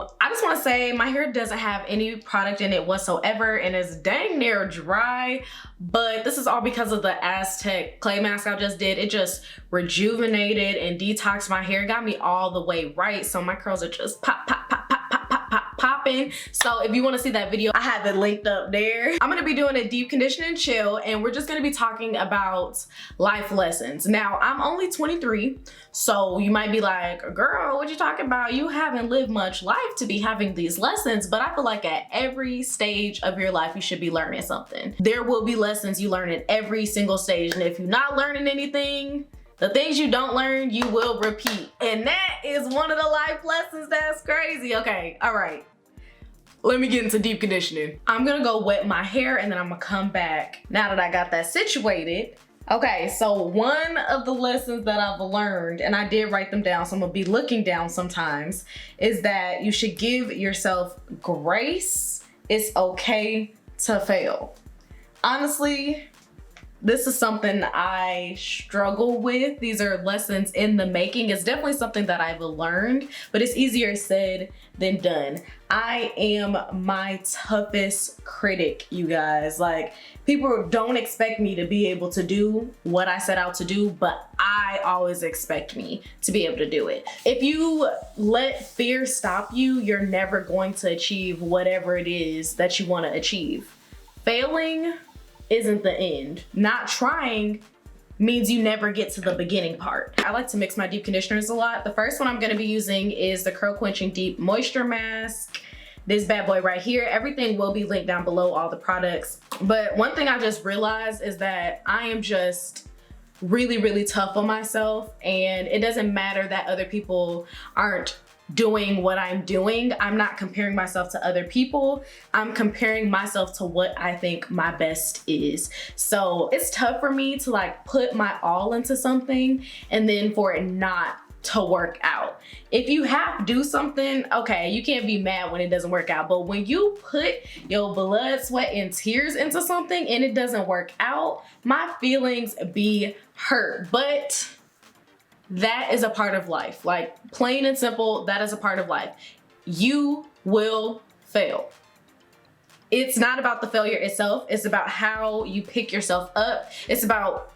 So I just want to say my hair doesn't have any product in it whatsoever and it's dang near dry, but this is all because of the Aztec clay mask I just did. It just rejuvenated and detoxed my hair, got me all the way right. So my curls are just pop, pop, pop, pop, pop, pop, pop, popping. So if you want to see that video, I have it linked up there. I'm gonna be doing a deep condition and chill, and we're just gonna be talking about life lessons. Now, I'm only 23, so you might be like, girl, what you talking about? You haven't lived much life to be having these lessons, but I feel like at every stage of your life, you should be learning something. There will be lessons you learn at every single stage, and if you're not learning anything, the things you don't learn, you will repeat. And that is one of the life lessons that's crazy. Okay, all right. Let me get into deep conditioning. I'm gonna go wet my hair and then I'm gonna come back now that I got that situated. Okay, so one of the lessons that I've learned, and I did write them down, so I'm gonna be looking down sometimes, is that you should give yourself grace. It's okay to fail. Honestly, this is something I struggle with. These are lessons in the making. It's definitely something that I've learned, but it's easier said than done. I am my toughest critic, you guys. Like, people don't expect me to be able to do what I set out to do, but I always expect me to be able to do it. If you let fear stop you, you're never going to achieve whatever it is that you want to achieve. Failing isn't the end. Not trying means you never get to the beginning part. I like to mix my deep conditioners a lot. The first one I'm gonna be using is the Curl Quenching Deep Moisture Mask. This bad boy right here. Everything will be linked down below, all the products. But one thing I just realized is that I am just really, really tough on myself, and it doesn't matter that other people aren't doing what I'm doing. I'm not comparing myself to other people. I'm comparing myself to what I think my best is. So it's tough for me to like put my all into something and then for it not to work out. If you have to do something, okay, you can't be mad when it doesn't work out. But when you put your blood, sweat, and tears into something and it doesn't work out, my feelings be hurt. But that is a part of life. Like, plain and simple, that is a part of life. You will fail. It's not about the failure itself. It's about how you pick yourself up. It's about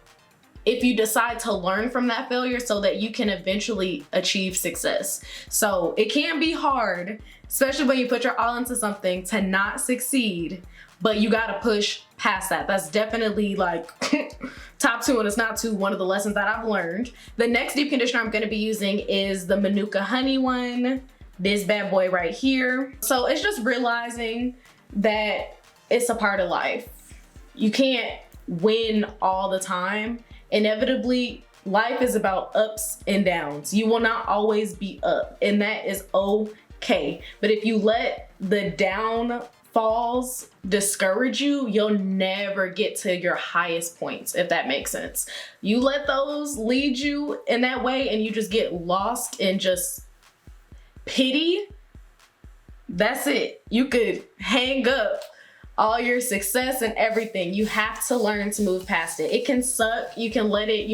if you decide to learn from that failure so that you can eventually achieve success. So it can be hard, especially when you put your all into something, to not succeed, but you gotta push past that. That's definitely like top two, and it's not two, one of the lessons that I've learned. The next deep conditioner I'm gonna be using is the Manuka Honey one, this bad boy right here. So it's just realizing that it's a part of life. You can't win all the time. Inevitably, life is about ups and downs. You will not always be up, and that is okay. But if you let the downfalls discourage you, you'll never get to your highest points, if that makes sense. You let those lead you in that way and you just get lost in just pity, that's it. You could hang up all your success and everything. You have to learn to move past it. It can suck. You can let it,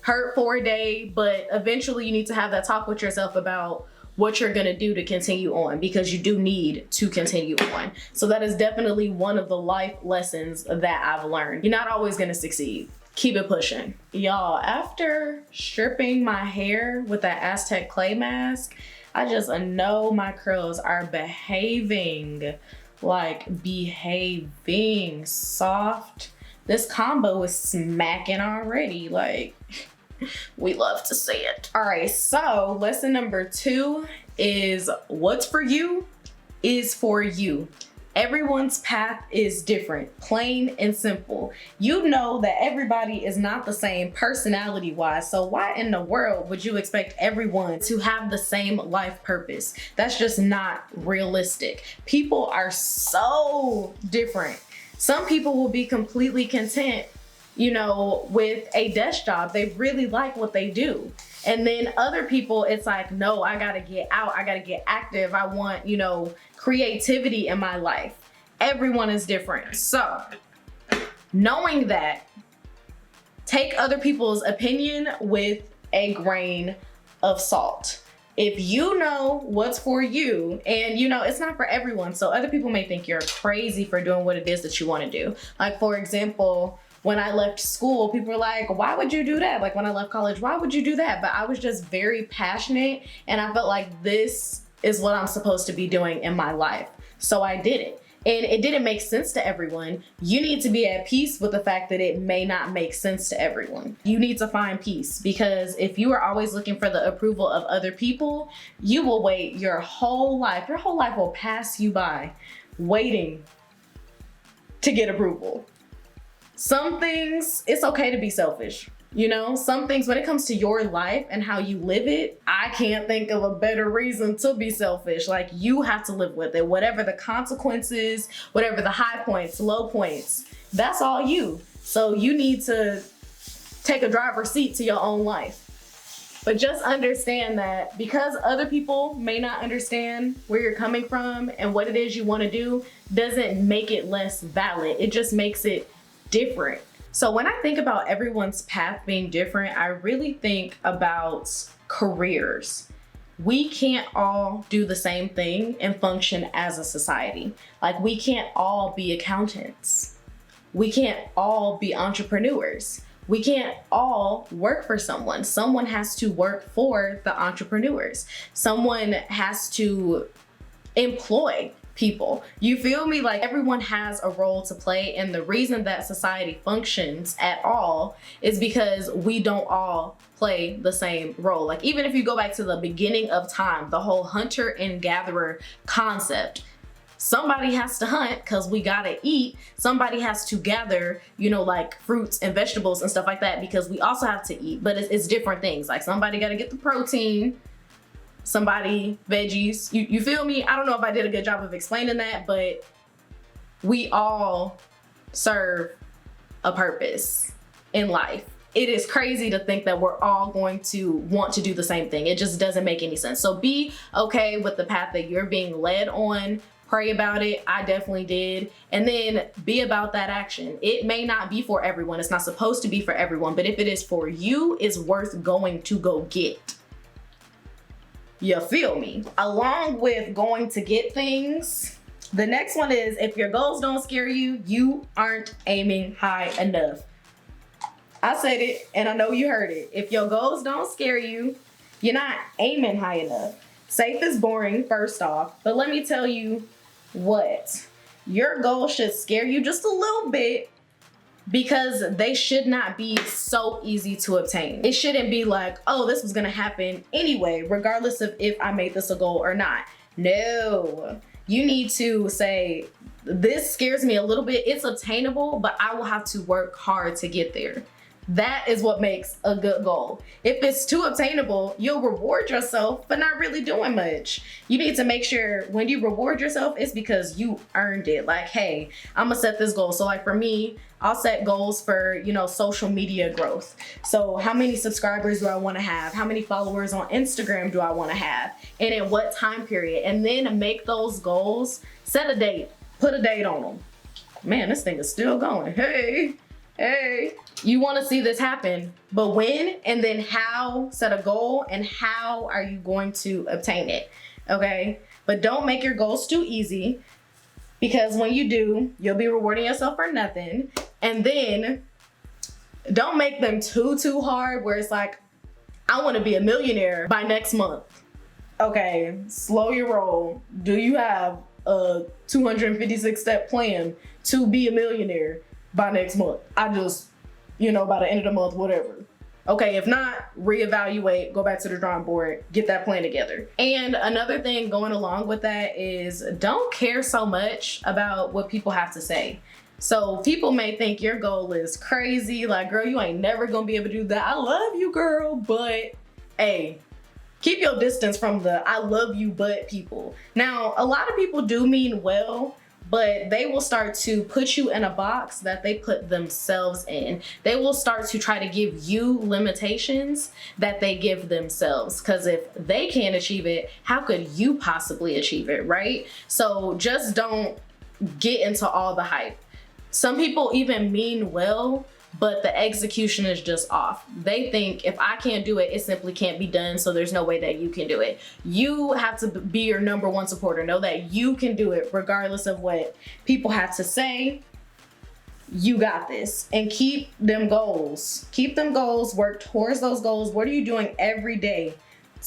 hurt for a day, but eventually you need to have that talk with yourself about what you're gonna do to continue on, because you do need to continue on. So that is definitely one of the life lessons that I've learned. You're not always gonna succeed. Keep it pushing. Y'all, after stripping my hair with that Aztec clay mask, I just know my curls are behaving soft. This combo is smacking already. Like, we love to see it. All right, so lesson number 2 is what's for you is for you. Everyone's path is different, plain and simple. You know that everybody is not the same personality-wise, so why in the world would you expect everyone to have the same life purpose? That's just not realistic. People are so different. Some people will be completely content, with a desk job. They really like what they do. And then other people, it's like, no, I gotta get out. I gotta get active. I want, creativity in my life. Everyone is different. So knowing that, take other people's opinion with a grain of salt. If you know what's for you, and you know, it's not for everyone. So other people may think you're crazy for doing what it is that you want to do. Like, for example, when I left school, people were like, why would you do that? Like when I left college, why would you do that? But I was just very passionate, and I felt like this is what I'm supposed to be doing in my life. So I did it. And it didn't make sense to everyone. You need to be at peace with the fact that it may not make sense to everyone. You need to find peace, because if you are always looking for the approval of other people, you will wait your whole life. Your whole life will pass you by waiting to get approval. Some things, it's okay to be selfish. You know, some things, when it comes to your life and how you live it, I can't think of a better reason to be selfish. Like, you have to live with it. Whatever the consequences, whatever the high points, low points, that's all you. So you need to take a driver's seat to your own life. But just understand that because other people may not understand where you're coming from and what it is you want to do, doesn't make it less valid. It just makes it different. So when I think about everyone's path being different, I really think about careers. We can't all do the same thing and function as a society. Like, we can't all be accountants. We can't all be entrepreneurs. We can't all work for someone. Someone has to work for the entrepreneurs. Someone has to employ people. You feel me? Like, everyone has a role to play, and the reason that society functions at all is because we don't all play the same role. Like, even if you go back to the beginning of time, the whole hunter and gatherer concept, somebody has to hunt because we gotta eat. Somebody has to gather, you know, like fruits and vegetables and stuff like that, because we also have to eat. But it's different things. Like, somebody gotta get the protein, somebody veggies. You feel me? I don't know if I did a good job of explaining that, but we all serve a purpose in life. It is crazy to think that we're all going to want to do the same thing. It just doesn't make any sense. So be okay with the path that you're being led on. Pray about it. I definitely did. And then be about that action. It may not be for everyone. It's not supposed to be for everyone, but if it is for you, it's worth going to go get. You feel me? Along with going to get things, the next one is, if your goals don't scare you, you aren't aiming high enough. I said it, and I know you heard it. If your goals don't scare you, you're not aiming high enough. Safe is boring, first off, but let me tell you what. Your goals should scare you just a little bit, because they should not be so easy to obtain. It shouldn't be like, oh, this was gonna happen anyway, regardless of if I made this a goal or not. No, you need to say, this scares me a little bit. It's obtainable, but I will have to work hard to get there. That is what makes a good goal. If it's too obtainable, you'll reward yourself for not really doing much. You need to make sure when you reward yourself, it's because you earned it. Like, hey, I'm gonna set this goal. So like for me, I'll set goals for, you know, social media growth. So how many subscribers do I want to have? How many followers on Instagram do I want to have? And in what time period? And then make those goals, set a date, put a date on them. Man, this thing is still going. Hey. You want to see this happen, but when and then how, set a goal, and how are you going to obtain it, okay? But don't make your goals too easy, because when you do, you'll be rewarding yourself for nothing. And then don't make them too hard where it's like, I want to be a millionaire by next month. Okay, slow your roll. Do you have a 256-step plan to be a millionaire by next month? I just, you know, by the end of the month, whatever. Okay, if not, reevaluate, go back to the drawing board, get that plan together. And another thing going along with that is, don't care so much about what people have to say. So people may think your goal is crazy, like, girl, you ain't never gonna be able to do that. I love you, girl, but hey, keep your distance from the I love you, but people. Now, a lot of people do mean well, but they will start to put you in a box that they put themselves in. They will start to try to give you limitations that they give themselves. Because if they can't achieve it, how could you possibly achieve it, right? So just don't get into all the hype. Some people even mean well, but the execution is just off. They think if I can't do it, it simply can't be done, so there's no way that you can do it. You have to be your #1 supporter. Know that you can do it regardless of what people have to say. You got this. And keep them goals. Keep them goals. Work towards those goals. What are you doing every day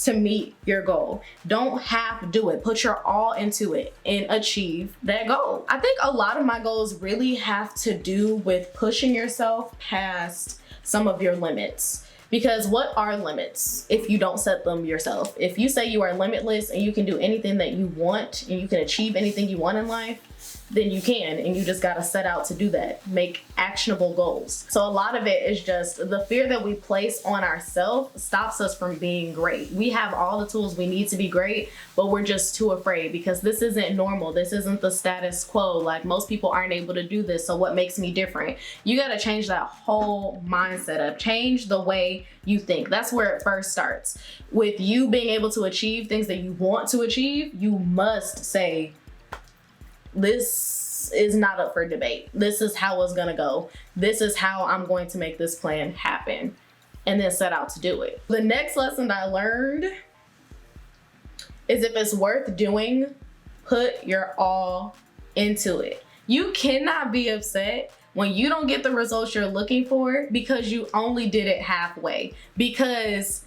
to meet your goal? Don't half do it. Put your all into it and achieve that goal. I think a lot of my goals really have to do with pushing yourself past some of your limits. Because what are limits if you don't set them yourself? If you say you are limitless and you can do anything that you want and you can achieve anything you want in life, then you can, and you just gotta set out to do that. Make actionable goals. So a lot of it is just the fear that we place on ourselves stops us from being great. We have all the tools we need to be great, but we're just too afraid because this isn't normal. This isn't the status quo. Like, most people aren't able to do this, so what makes me different? You gotta change that whole mindset up. Change the way you think. That's where it first starts. With you being able to achieve things that you want to achieve, you must say, this is not up for debate. This is how it's gonna go. This is how I'm going to make this plan happen, and then set out to do it. The next lesson I learned is if it's worth doing, put your all into it. You cannot be upset when you don't get the results you're looking for because you only did it halfway. Because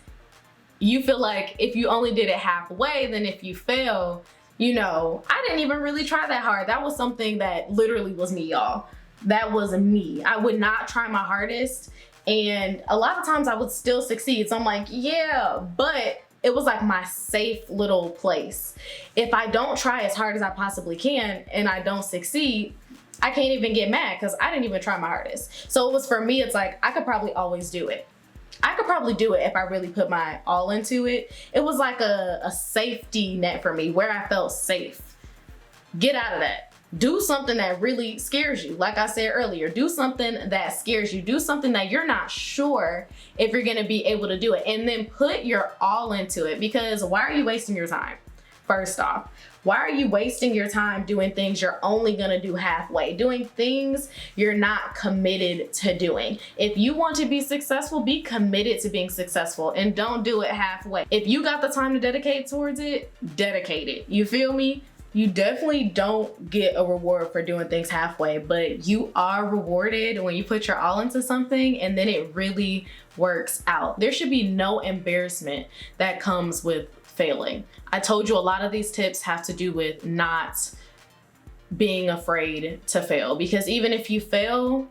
you feel like if you only did it halfway, then if you fail, you know, I didn't even really try that hard. That was something that literally was me, y'all. That was me. I would not try my hardest, and a lot of times I would still succeed. So I'm like, yeah, but it was like my safe little place. If I don't try as hard as I possibly can and I don't succeed, I can't even get mad because I didn't even try my hardest. So it was, for me, it's like I could probably always do it. I could probably do it if I really put my all into it. It was like a safety net for me where I felt safe. Get out of that. Do something that really scares you. Like I said earlier, do something that scares you. Do something that you're not sure if you're gonna be able to do it. And then put your all into it, because why are you wasting your time? First off, why are you wasting your time doing things you're only gonna do halfway? Doing things you're not committed to doing. If you want to be successful, be committed to being successful and don't do it halfway. If you got the time to dedicate towards it, dedicate it. You feel me? You definitely don't get a reward for doing things halfway, but you are rewarded when you put your all into something and then it really works out. There should be no embarrassment that comes with failing. I told you a lot of these tips have to do with not being afraid to fail, because even if you fail,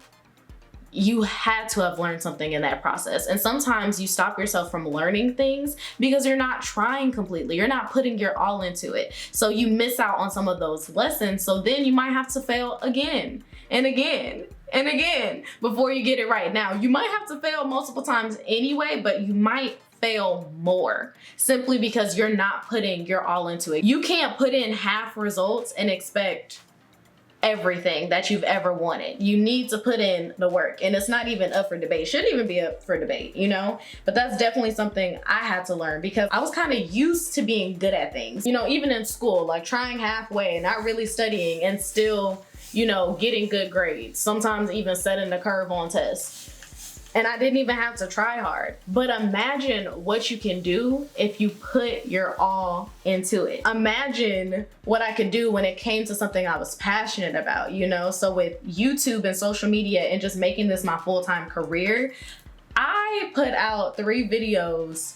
you had to have learned something in that process. And sometimes you stop yourself from learning things because you're not trying completely. You're not putting your all into it. So you miss out on some of those lessons. So then you might have to fail again and again and again before you get it right. Now, you might have to fail multiple times anyway, but you might fail more simply because you're not putting your all into it. You can't put in half results and expect everything that you've ever wanted. You need to put in the work, and it's not even up for debate. It shouldn't even be up for debate, you know? But that's definitely something I had to learn because I was kind of used to being good at things. You know, even in school, like trying halfway, not really studying, and still, you know, getting good grades. Sometimes even setting the curve on tests. And I didn't even have to try hard. But imagine what you can do if you put your all into it. Imagine what I could do when it came to something I was passionate about, you know? So with YouTube and social media and just making this my full-time career, I put out 3 videos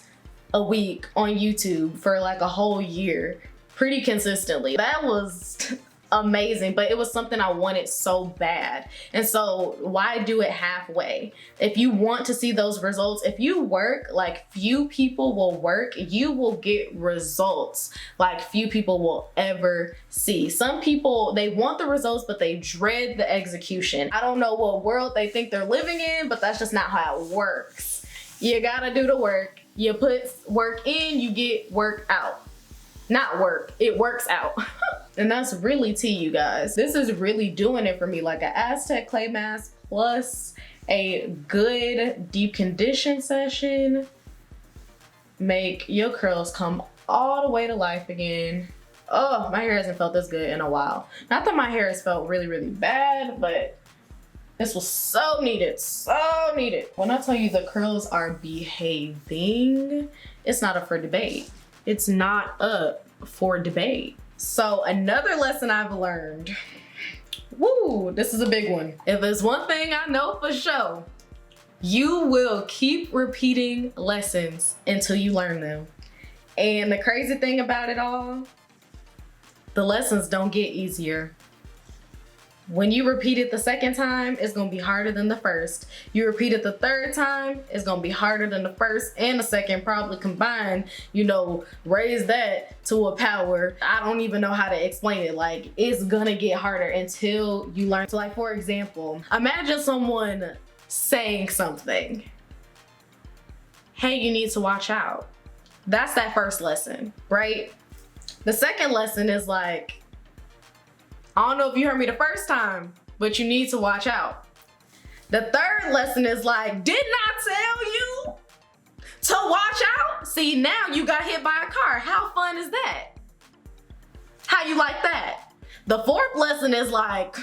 a week on YouTube for like a whole year, pretty consistently. That was amazing, but it was something I wanted so bad. And so why do it halfway? If you want to see those results, if you work like few people will work, you will get results like few people will ever see. Some people, they want the results, but they dread the execution. I don't know what world they think they're living in, but that's just not how it works. You gotta do the work. You put work in, you get work out. Not work, it works out. And that's really tea, you guys. This is really doing it for me. Like an Aztec clay mask plus a good deep condition session make your curls come all the way to life again. Oh, my hair hasn't felt this good in a while. Not that my hair has felt really, really bad, but This was so needed, so needed. When I tell you the curls are behaving, it's not up for debate. It's not up for debate. So another lesson I've learned, woo, this is a big one. If there's one thing I know for sure, you will keep repeating lessons until you learn them. And the crazy thing about it all, the lessons don't get easier. When you repeat it the second time, it's gonna be harder than the first. You repeat it the third time, it's gonna be harder than the first and the second, probably combined, you know, raise that to a power. I don't even know how to explain it. Like, it's gonna get harder until you learn. So like, for example, imagine someone saying something. Hey, you need to watch out. That's that first lesson, right? The second lesson is like, I don't know if you heard me the first time, but you need to watch out. The third lesson is like, didn't I tell you to watch out? See, now you got hit by a car. How fun is that? How you like that? The fourth lesson is like,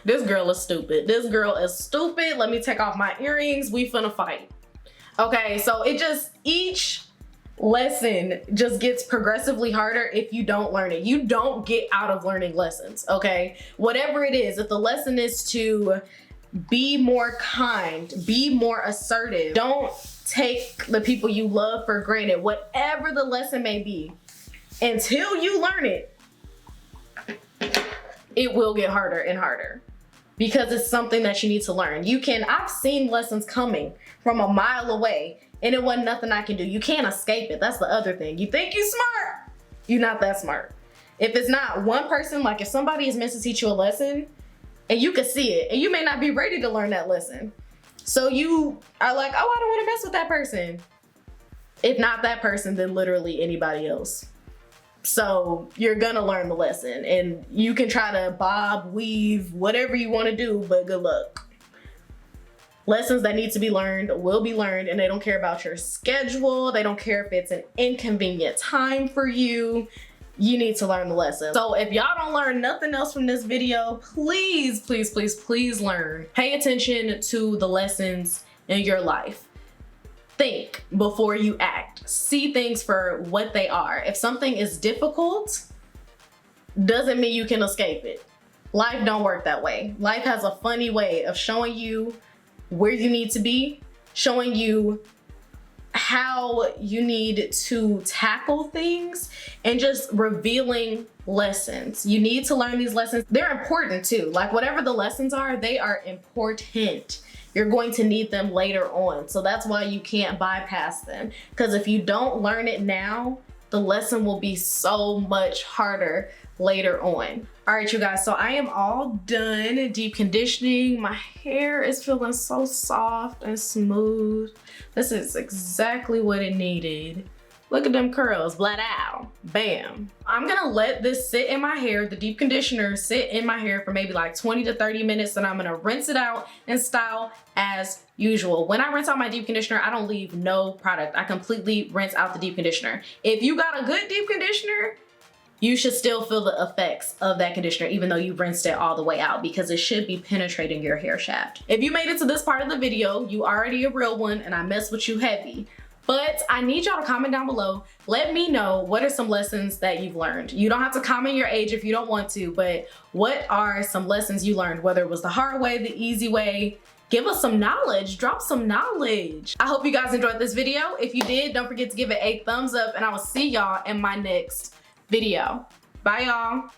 this girl is stupid. This girl is stupid. Let me take off my earrings. We finna fight. Okay, so it just, each lesson just gets progressively harder if you don't learn it. You don't get out of learning lessons, okay? Whatever it is, if the lesson is to be more kind, be more assertive, don't take the people you love for granted, whatever the lesson may be, until you learn it, it will get harder and harder because it's something that you need to learn. I've seen lessons coming from a mile away and it wasn't nothing I can do. You can't escape it. That's the other thing. You think you smart, you're not that smart. If it's not one person, like if somebody is meant to teach you a lesson and you can see it and you may not be ready to learn that lesson. So you are like, oh, I don't want to mess with that person. If not that person, then literally anybody else. So you're gonna learn the lesson and you can try to bob, weave, whatever you want to do, but good luck. Lessons that need to be learned will be learned, and they don't care about your schedule. They don't care if it's an inconvenient time for you. You need to learn the lesson. So if y'all don't learn nothing else from this video, please, please, please, please learn. Pay attention to the lessons in your life. Think before you act. See things for what they are. If something is difficult, doesn't mean you can escape it. Life don't work that way. Life has a funny way of showing you where you need to be, showing you how you need to tackle things, and just revealing lessons. You need to learn these lessons. They're important too. Like whatever the lessons are, they are important. You're going to need them later on. So that's why you can't bypass them. Because if you don't learn it now, the lesson will be so much harder later on. All right, you guys, so I am all done deep conditioning. My hair is feeling so soft and smooth. This is exactly what it needed. Look at them curls, blah, ow, bam. I'm gonna let this sit in my hair, the deep conditioner sit in my hair for maybe like 20 to 30 minutes, and I'm gonna rinse it out and style as usual. When I rinse out my deep conditioner, I don't leave no product. I completely rinse out the deep conditioner. If you got a good deep conditioner, you should still feel the effects of that conditioner even though you rinsed it all the way out, because it should be penetrating your hair shaft. If you made it to this part of the video, you already a real one and I mess with you heavy. But I need y'all to comment down below. Let me know what are some lessons that you've learned. You don't have to comment your age if you don't want to, but what are some lessons you learned, whether it was the hard way, the easy way. Give us some knowledge, drop some knowledge. I hope you guys enjoyed this video. If you did, don't forget to give it a thumbs up, and I will see y'all in my next video. Bye y'all.